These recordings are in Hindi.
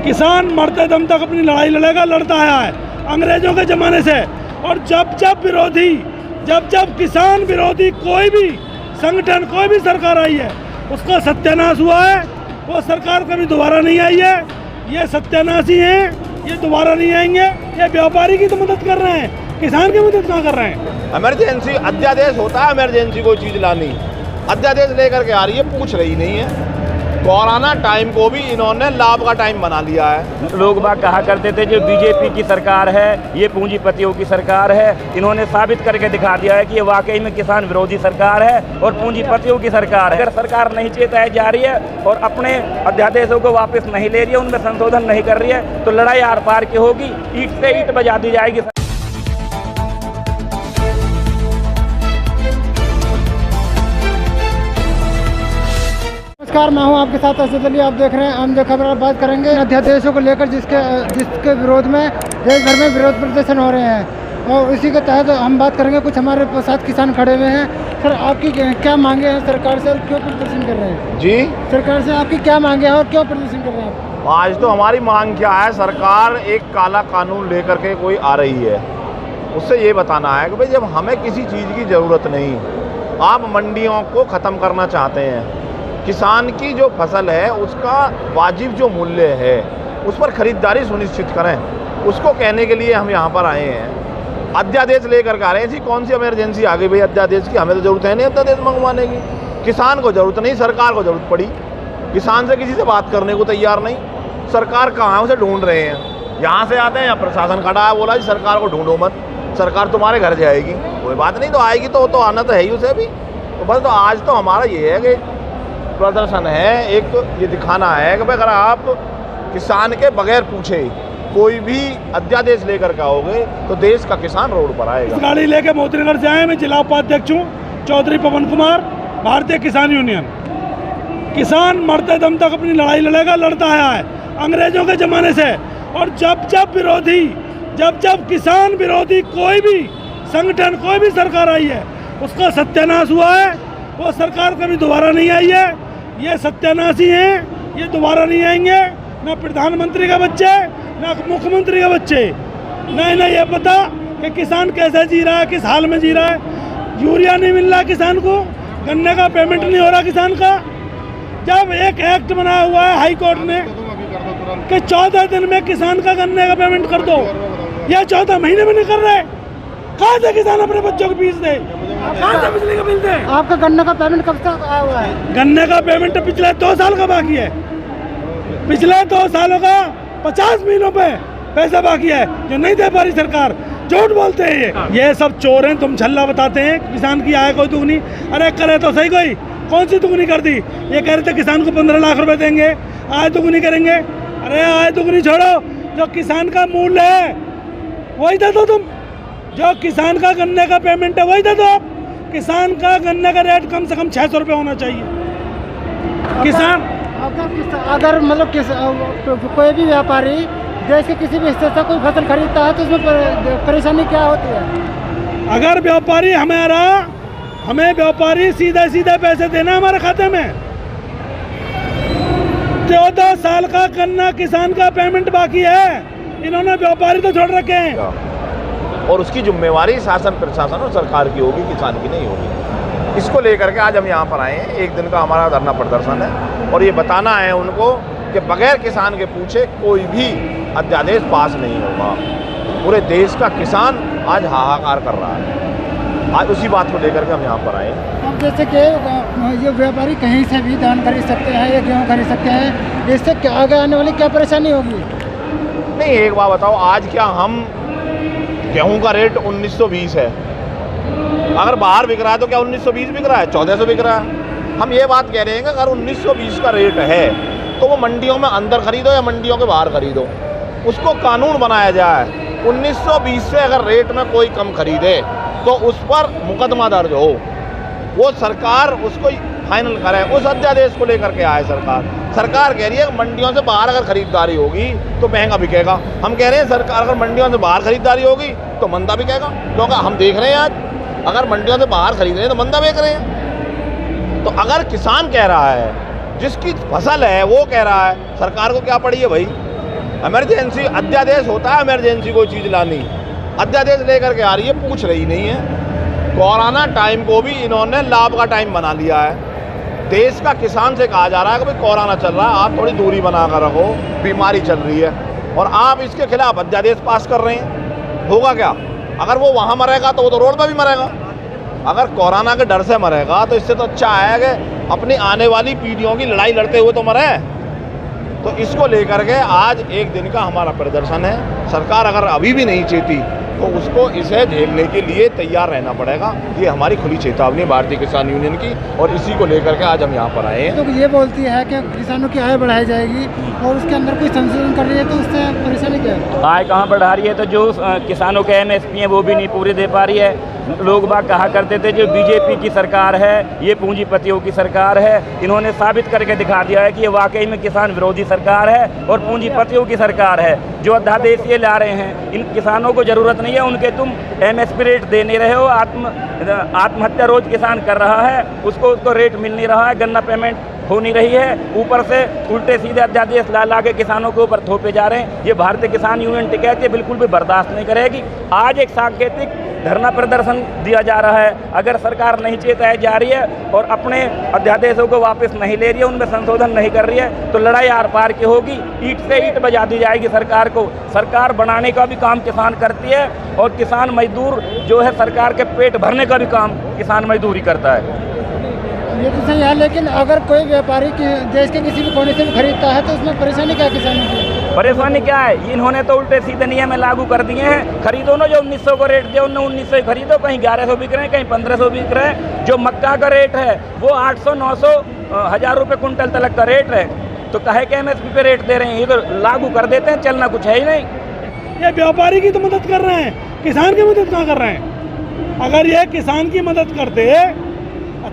किसान मरते दम तक अपनी लड़ाई लड़ेगा, लड़ता आया है अंग्रेजों के ज़माने से। और जब किसान विरोधी कोई भी संगठन, कोई भी सरकार आई है, उसका सत्यानाश हुआ है। वो सरकार कभी दोबारा नहीं आई है। ये सत्यानाशी हैं, ये दोबारा नहीं आएंगे। ये व्यापारी की तो मदद कर रहे हैं, किसान की मदद कहाँ कर रहे हैं। इमरजेंसी अध्यादेश होता है, इमरजेंसी कोई चीज़ लानी, अध्यादेश लेकर के आ रही है, पूछ रही नहीं है। कोरोना टाइम को भी इन्होंने लाभ का टाइम बना लिया है। लोग बात कहा करते थे जो बीजेपी की सरकार है ये पूंजीपतियों की सरकार है, इन्होंने साबित करके दिखा दिया है कि ये वाकई में किसान विरोधी सरकार है और पूंजीपतियों की सरकार है। अगर सरकार नहीं चेताई जा रही है और अपने अध्यादेशों को वापस नहीं ले रही है, उनमें संशोधन नहीं कर रही है, तो लड़ाई आर पार की होगी, ईंट से ईंट बजा दी जाएगी। नमस्कार, मैं हूं आपके साथ असद अली। आप देख रहे हैं आम खबर। बात करेंगे अध्यादेशों को लेकर जिसके विरोध में देश भर में विरोध प्रदर्शन हो रहे हैं, और इसी के तहत हम बात करेंगे। कुछ हमारे साथ किसान खड़े हुए हैं। सर, आपकी क्या मांगे हैं सरकार से, क्यों प्रदर्शन कर रहे हैं? जी, सरकार से आपकी क्या मांगे हैं और क्यों प्रदर्शन कर रहे हैं? आज तो हमारी मांग क्या है, सरकार एक काला कानून लेकर के कोई आ रही है, उससे ये बताना है कि भाई जब हमें किसी चीज़ की ज़रूरत नहीं, आप मंडियों को ख़त्म करना चाहते हैं, किसान की जो फसल है उसका वाजिब जो मूल्य है उस पर खरीदारी सुनिश्चित करें, उसको कहने के लिए हम यहाँ पर आए हैं। अध्यादेश लेकर के आ रहे हैं। जी, कौन सी इमरजेंसी आ गई भाई अध्यादेश की? हमें तो ज़रूरत है नहीं अध्यादेश मंगवाने की, किसान को ज़रूरत नहीं, सरकार को ज़रूरत पड़ी। किसान से किसी से बात करने को तैयार नहीं, सरकार कहाँ है उसे ढूंढ रहे हैं। यहाँ से आते हैं, यहाँ प्रशासन खड़ा है, बोला जी सरकार को ढूंढो मत, सरकार तुम्हारे घर जाएगी। कोई बात नहीं, तो आएगी तो आना तो है ही उसे भी। तो बस, तो आज तो हमारा ये है कि प्रदर्शन है, एक ये दिखाना है कि अगर आप किसान के बगैर पूछे कोई भी अध्यादेश लेकर के आओगे तो देश का किसान रोड पर आएगा। गाड़ी लेके मोतीनगर से आए। मैं जिला उपाध्यक्ष हूँ, चौधरी पवन कुमार, भारतीय किसान यूनियन। किसान मरते दम तक अपनी लड़ाई लड़ेगा, लड़ता आया है अंग्रेजों के ज़माने से। और जब किसान विरोधी कोई भी संगठन, कोई भी सरकार आई है, उसका सत्यानाश हुआ है। वो सरकार कभी दोबारा नहीं आई है। ये सत्यानाशी हैं, ये दोबारा नहीं आएंगे। ना प्रधानमंत्री का बच्चे, ना मुख्यमंत्री का बच्चे, ना ये पता कि किसान कैसे जी रहा है, किस हाल में जी रहा है। यूरिया नहीं मिल रहा किसान को, गन्ने का पेमेंट नहीं हो रहा किसान का। जब एक एक्ट बनाया हुआ है हाई कोर्ट ने कि 14 दिन में किसान का गन्ने का पेमेंट कर दो, या 14 महीने में नहीं कर रहे। कहाँ से किसान अपने बच्चों को फीस दे, कहाँ से बिजली का बिल दे? आपका गन्ने का पेमेंट कब तक आया हुआ है? गन्ने का पेमेंट पिछले 2 साल का बाकी है। पिछले 2 सालों का 50 महीनों पे पैसा बाकी है, जो नहीं दे पा रही सरकार। झूठ बोलते हैं ये सब चोर हैं। तुम छल्ला बताते हैं किसान की आय कोई दुगनी। अरे करे तो सही, कोई कौन सी दुगनी कर दी? ये कह रहे थे किसान को 15 लाख रुपए देंगे, आय दुगनी करेंगे। अरे आय दुगनी छोड़ो, जो किसान का मूल्य है वही दे दो तुम। जो किसान का गन्ने का पेमेंट है वही दे दो आप। किसान का गन्ने का रेट कम से कम 600 रुपये होना चाहिए। किसान अगर मतलब कोई भी व्यापारी देश के किसी भी हिस्से से कोई फसल खरीदता है तो उसमें परेशानी क्या होती है? अगर व्यापारी हमें व्यापारी सीधे पैसे देना हमारे खाते में। 14 साल का गन्ना किसान का पेमेंट बाकी है, इन्होंने व्यापारी तो छोड़ रखे हैं। और उसकी जिम्मेवारी शासन प्रशासन और सरकार की होगी, किसान की नहीं होगी। इसको लेकर के आज हम यहाँ पर आए हैं। एक दिन का हमारा धरना प्रदर्शन है और ये बताना है उनको कि बगैर किसान के पूछे कोई भी अध्यादेश पास नहीं होगा। पूरे देश का किसान आज हाहाकार कर रहा है। आज उसी बात को लेकर के हम यहाँ पर आए हैं। अब जैसे कि ये व्यापारी कहीं से भी धान खरीद सकते हैं या गेहूँ खरीद सकते हैं, इससे आगे आने वाली क्या परेशानी होगी? नहीं, एक बात बताओ, आज क्या हम गेहूं का रेट 1920 है, अगर बाहर बिक रहा है तो क्या 1920 बिक रहा है? 1400 बिक रहा है। हम ये बात कह रहे हैं कि अगर 1920 का रेट है तो वो मंडियों में अंदर खरीदो या मंडियों के बाहर खरीदो, उसको कानून बनाया जाए। 1920 से अगर रेट में कोई कम खरीदे तो उस पर मुकदमा दर्ज हो, वो सरकार उसको फाइनल करे। उस अध्यादेश को लेकर के आए सरकार कह रही है मंडियों से बाहर अगर खरीदारी होगी तो महंगा बिकेगा। हम कह रहे हैं सरकार अगर मंडियों से बाहर खरीदारी होगी तो मंदा बिकेगा, क्योंकि हम देख रहे हैं आज अगर मंडियों से बाहर खरीद रहे हैं तो मंदा बेच रहे हैं। तो अगर किसान कह रहा है, जिसकी फसल है वो कह रहा है, सरकार को क्या पड़ी है भाई? इमरजेंसी अध्यादेश होता है, इमरजेंसी कोई चीज़ लानी, अध्यादेश लेकर के आ रही है, पूछ रही नहीं है। कोरोना टाइम को भी इन्होंने लाभ का टाइम बना लिया है। देश का किसान से कहा जा रहा है कि भाई कोरोना चल रहा है, आप थोड़ी दूरी बना कर रखो, बीमारी चल रही है, और आप इसके खिलाफ अध्यादेश पास कर रहे हैं। होगा क्या? अगर वो वहाँ मरेगा तो वो तो रोड पर भी मरेगा। अगर कोरोना के डर से मरेगा तो इससे तो अच्छा है कि अपनी आने वाली पीढ़ियों की लड़ाई लड़ते हुए तो मरे। तो इसको लेकर के आज एक दिन का हमारा प्रदर्शन है। सरकार अगर अभी भी नहीं चेती तो उसको इसे झेलने के लिए तैयार रहना पड़ेगा। ये हमारी खुली चेतावनी भारतीय किसान यूनियन की, और इसी को लेकर के आज हम यहाँ पर आए हैं। तो ये बोलती है कि किसानों की आय बढ़ाई जाएगी और उसके अंदर कोई संशोधन कर रही है, तो उससे परेशानी क्या है? आय कहाँ बढ़ा रही है? तो जो किसानों के MSP हैं वो भी नहीं पूरे दे पा रही है। लोग बाग कहा करते थे जो बीजेपी की सरकार है ये पूंजीपतियों की सरकार है, इन्होंने साबित करके दिखा दिया है कि ये वाकई में किसान विरोधी सरकार है और पूंजीपतियों की सरकार है। जो अध्यादेश ये ला रहे हैं, इन किसानों को ज़रूरत नहीं है, उनके तुम MSP रेट दे नहीं रहे हो। आत्महत्या रोज किसान कर रहा है, उसको रेट मिल नहीं रहा है, गन्ना पेमेंट हो नहीं रही है, ऊपर से उल्टे सीधे अध्यादेश ला के किसानों के ऊपर थोपे जा रहे हैं। ये भारतीय किसान यूनियन टिकैत ये बिल्कुल भी बर्दाश्त नहीं करेगी। आज एक सांकेतिक धरना प्रदर्शन दिया जा रहा है। अगर सरकार नहीं चेताई जा रही है और अपने अध्यादेशों को वापस नहीं ले रही है, उनमें संशोधन नहीं कर रही है, तो लड़ाई आर पार की होगी। ईंट से ईंट बजा दी जाएगी सरकार को। सरकार बनाने का भी काम किसान करती है और किसान मजदूर जो है सरकार के पेट भरने का भी काम किसान मजदूर ही करता है। ये तो सही है, लेकिन अगर कोई व्यापारी देश के किसी भी कोने से भी खरीदता है तो उसमें परेशानी क्या है किसानों की? परेशानी क्या है? इन्होंने तो उल्टे सीधे नियम लागू कर दिए हैं। खरीदो ना, जो 1900 को रेट दिया उन्होंने 1900 खरीदो, कहीं 1100 बिक रहे हैं, कहीं 1500 बिक रहे हैं। जो मक्का का रेट है वो 800, 900, 1000 रुपये कुंटल तक का रेट है, तो कहे के MSP पे रेट दे रहे हैं। ये तो लागू कर देते हैं, चलना कुछ है ही नहीं। ये व्यापारी की तो मदद कर रहे हैं, किसान की मदद कहाँ कर रहे हैं? अगर ये किसान की मदद करते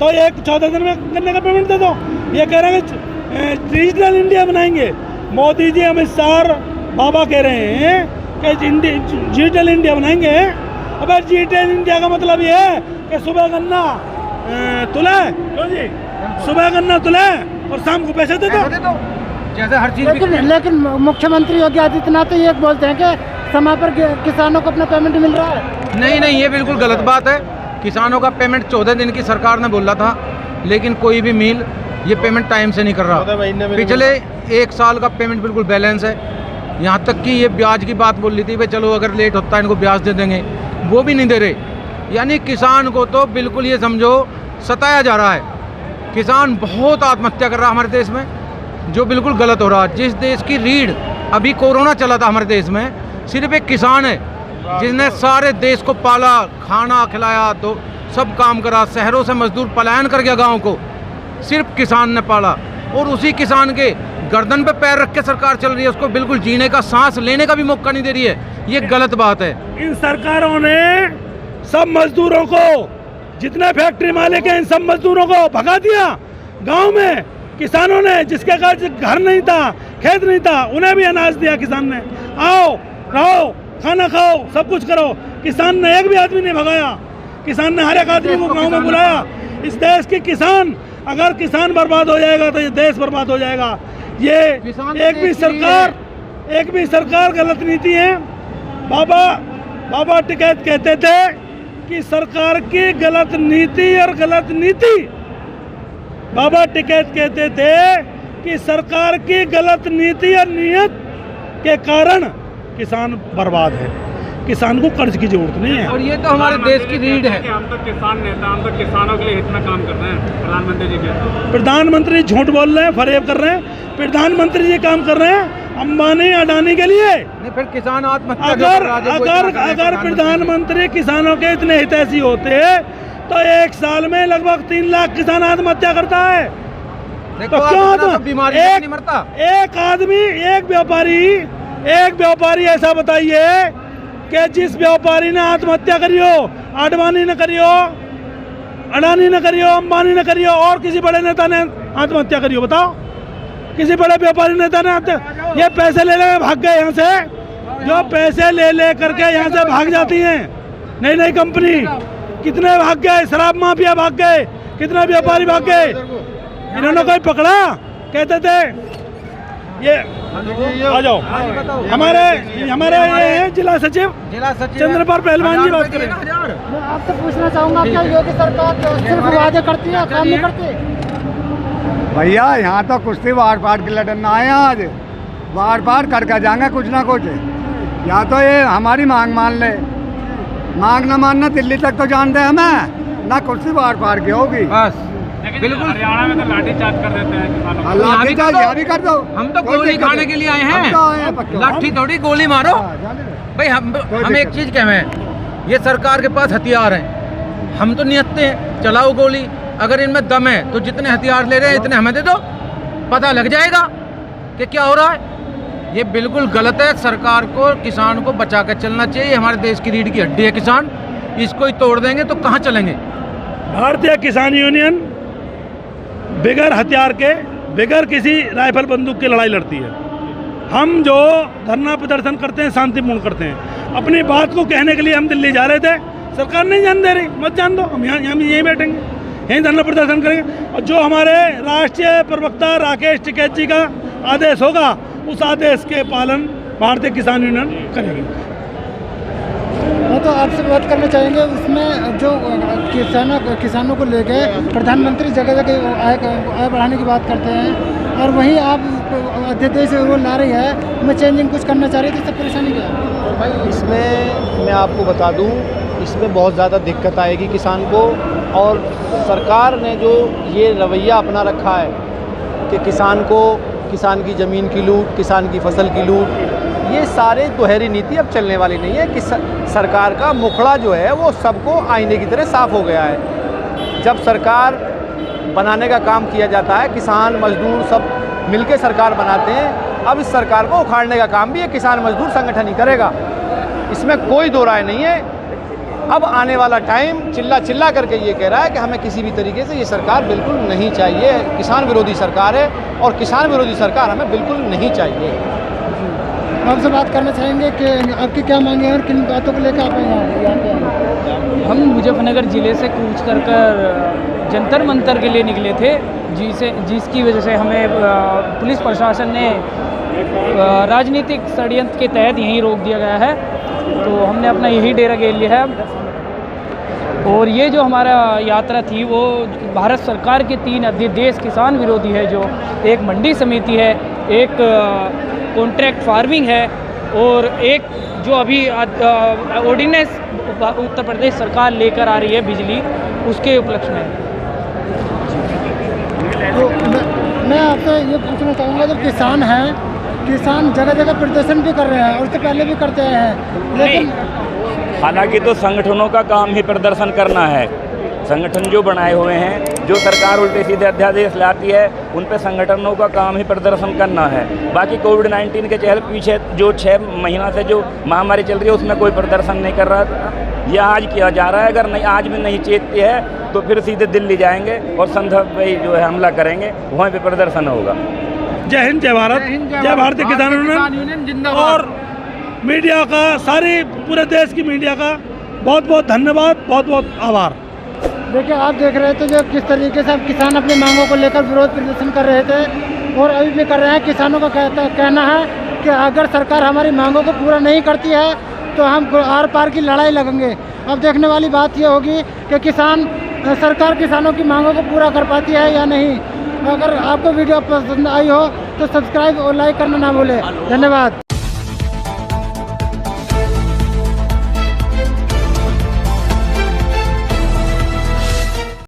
तो एक 14 दिन में गन्ने का पेमेंट दे दो। ये कह रहे हैं डिजिटल इंडिया बनाएंगे। मोदी जी, अमित शाह, बाबा कह रहे हैं कि डिजिटल इंडिया बनाएंगे। अब डिजिटल इंडिया का मतलब ये है कि सुबह गन्ना तुले, क्यों जी, सुबह गन्ना तुले और शाम को पैसे दे दो, जैसे हर चीज। लेकिन मुख्यमंत्री योगी आदित्यनाथ ये बोलते हैं कि समय पर किसानों को अपना पेमेंट मिल रहा है। नहीं, ये बिल्कुल गलत बात है। किसानों का पेमेंट 14 दिन की सरकार ने बोला था, लेकिन कोई भी मिल ये पेमेंट टाइम से नहीं कर रहा। पिछले 1 साल का पेमेंट बिल्कुल बैलेंस है। यहाँ तक कि ये ब्याज की बात बोल रही थी, भाई चलो अगर लेट होता है इनको ब्याज दे देंगे, वो भी नहीं दे रहे। यानी किसान को तो बिल्कुल ये समझो सताया जा रहा है। किसान बहुत आत्महत्या कर रहा है हमारे देश में, जो बिल्कुल गलत हो रहा है। जिस देश की रीढ़ अभी कोरोना चला था हमारे देश में, सिर्फ एक किसान है जिसने सारे देश को पाला, खाना खिलाया, तो सब काम करा। शहरों से मजदूर पलायन कर गया गाँव को, सिर्फ किसान ने पाला। और उसी किसान के गर्दन पे पैर रख के सरकार चल रही है, उसको बिल्कुल जीने का, सांस लेने का भी मौका नहीं दे रही है। ये गलत बात है। इन सरकारों ने सब मजदूरों को, जितने फैक्ट्री मालिक हैं, इन सब मजदूरों को भगा दिया गांव में। किसानों ने, जिसके घर नहीं था, खेत नहीं था, उन्हें भी अनाज दिया किसान ने। आओ रहो, खाना खाओ, सब कुछ करो। किसान ने एक भी आदमी नहीं भगाया। किसान ने हर एक आदमी को गांव में बुलाया। इस देश के किसान, अगर किसान बर्बाद हो जाएगा तो ये देश बर्बाद हो जाएगा। ये एक भी सरकार गलत नीति है। बाबा टिकैत कहते थे कि सरकार की गलत नीति और गलत नीति। बाबा टिकैत कहते थे कि सरकार की गलत नीति और नीयत के कारण किसान बर्बाद है। किसान को कर्ज की जरूरत नहीं है। और ये तो हमारे देश की रीढ़ है। हम तो किसान नेता, हम तो किसानों के लिए हित में काम कर रहे हैं। प्रधानमंत्री जी के, प्रधानमंत्री झूठ बोल रहे हैं, फरेब कर रहे हैं। प्रधानमंत्री जी काम कर रहे हैं अंबानी अडानी के लिए। नहीं, फिर किसान आत्महत्या अगर प्रधानमंत्री किसानों के इतने हितैषी होते तो 1 साल में लगभग 3 लाख किसान आत्महत्या करता है। तो क्यों बीमारी नहीं मरता? एक व्यापारी ऐसा बताइए कि जिस व्यापारी ने आत्महत्या करी हो, आडवाणी ने करी हो, अडानी ने करी हो, अंबानी ने करी हो, और किसी बड़े नेता ने आत्महत्या करी हो, बताओ। किसी बड़े व्यापारी नेता ने ये पैसे ले भाग गए यहाँ से, जो पैसे ले करके यहाँ से भाग जाती हैं नई नई कंपनी। कितने भाग गए, शराब माफिया भाग गए, कितने व्यापारी भाग गए। इन्होंने कोई पकड़ा? कहते थे ये आ जाओ। हमारे ये हैं जिला सचिव चंद्रपाल पहलवान जी, बात करें। मैं आपसे पूछना चाहूँगा, क्या योगी सरकार सिर्फ वादे करती है, काम नहीं करती? भैया यहाँ तो कुश्ती वार पाट के लड़ना आए हैं आज, वार पाट करके जाएंगे कुछ ना कुछ। या तो ये हमारी मांग मान ले, मांग ना मानना दिल्ली तक तो जानते हैं हमें, ना कुर्सी वार पार की होगी बस। बिल्कुल हरियाणा में तो लाठीचार्ज कर देते हैं किसानों को। लाठीचार्ज यहाँ भी कर दो, हम तो गोली खाने के लिए आए हैं, लाठी थोड़ी गोली मारो भाई। हम एक चीज कहें, ये सरकार के पास हथियार हैं, हम तो नियत्ते हैं, चलाओ गोली। अगर इनमें दम है तो जितने हथियार ले रहे हैं इतने हमें दे दो, पता लग जाएगा कि क्या हो रहा है। ये बिल्कुल गलत है। सरकार को किसान को बचा कर चलना चाहिए। हमारे देश की रीढ़ की हड्डी है किसान, इसको ही तोड़ देंगे तो कहाँ चलेंगे। भारतीय किसान यूनियन बिगर हथियार के, बिगर किसी राइफल बंदूक की लड़ाई लड़ती है। हम जो धरना प्रदर्शन करते हैं शांतिपूर्ण करते हैं। अपनी बात को कहने के लिए हम दिल्ली जा रहे थे, सरकार नहीं जान दे रही, मत जान दो, हम यहीं बैठेंगे, यहीं धरना प्रदर्शन करेंगे। और जो हमारे राष्ट्रीय प्रवक्ता राकेश टिकैत जी का आदेश होगा, उस आदेश के पालन भारतीय किसान यूनियन करेगी। मैं तो आपसे बात करना चाहेंगे, उसमें जो किसानों को लेके प्रधानमंत्री जगह जगह आय बढ़ाने की बात करते हैं, और वहीं आप अध्यादेश वो ला रही है, मैं चेंजिंग कुछ करना चाह रही थी, इससे परेशानी क्या है? भाई इसमें मैं आपको बता दूं, इसमें बहुत ज़्यादा दिक्कत आएगी किसान को। और सरकार ने जो ये रवैया अपना रखा है कि किसान की ज़मीन की लूट, किसान की फसल की लूट, ये सारे दोहरी नीति अब चलने वाली नहीं है। कि सरकार का मुखड़ा जो है वो सबको आईने की तरह साफ हो गया है। जब सरकार बनाने का काम किया जाता है, किसान मजदूर सब मिलके सरकार बनाते हैं। अब इस सरकार को उखाड़ने का काम भी ये किसान मजदूर संगठन ही करेगा, इसमें कोई दो राय नहीं है। अब आने वाला टाइम चिल्ला करके ये कह रहा है कि हमें किसी भी तरीके से ये सरकार बिल्कुल नहीं चाहिए, किसान विरोधी सरकार है, और किसान विरोधी सरकार हमें बिल्कुल नहीं चाहिए। आपसे बात करना चाहेंगे कि आपकी क्या मांगे हैं और किन बातों को लेकर आप यहाँ पे आए? हम मुजफ्फरनगर ज़िले से कूच कर जंतर मंतर के लिए निकले थे, जिसकी वजह से हमें पुलिस प्रशासन ने राजनीतिक षड्यंत्र के तहत यहीं रोक दिया गया है। तो हमने अपना यही डेरा घेर लिया है। और ये जो हमारा यात्रा थी वो भारत सरकार के 3 अध्यादेश किसान विरोधी है, जो एक मंडी समिति है, एक कॉन्ट्रैक्ट फार्मिंग है, और एक जो अभी ऑर्डिनेंस उत्तर प्रदेश सरकार लेकर आ रही है बिजली, उसके उपलक्ष्य में। तो मैं आपसे ये पूछना चाहूँगा, जब किसान हैं, किसान जगह जगह प्रदर्शन भी कर रहे हैं और उससे पहले भी करते हैं, लेकिन हालांकि तो संगठनों का काम ही प्रदर्शन करना है। संगठन जो बनाए हुए हैं, जो सरकार उल्टे सीधे अध्यादेश लाती है, उन पे संगठनों का काम ही प्रदर्शन करना है। बाकी कोविड-19 के चहल पीछे जो 6 महीना से जो महामारी चल रही है, उसमें कोई प्रदर्शन नहीं कर रहा था। यह आज किया जा रहा है। अगर नहीं आज भी नहीं चेतती है तो फिर सीधे दिल्ली जाएंगे और संसद पे जो है हमला करेंगे, वहाँ पे प्रदर्शन होगा। जय हिंद, जय भारत, जय भारतीय किसान यूनियन। और मीडिया का, सारी पूरे देश की मीडिया का बहुत बहुत धन्यवाद, बहुत बहुत आभार। देखिए, आप देख रहे थे जो किस तरीके से अब किसान अपनी मांगों को लेकर विरोध प्रदर्शन कर रहे थे, और अभी भी कर रहे हैं। किसानों का कहना है कि अगर सरकार हमारी मांगों को पूरा नहीं करती है तो हम आर पार की लड़ाई लगेंगे। अब देखने वाली बात यह होगी कि सरकार किसानों की मांगों को पूरा कर पाती है या नहीं। अगर आपको वीडियो पसंद आई हो तो सब्सक्राइब और लाइक करना ना भूलें। धन्यवाद।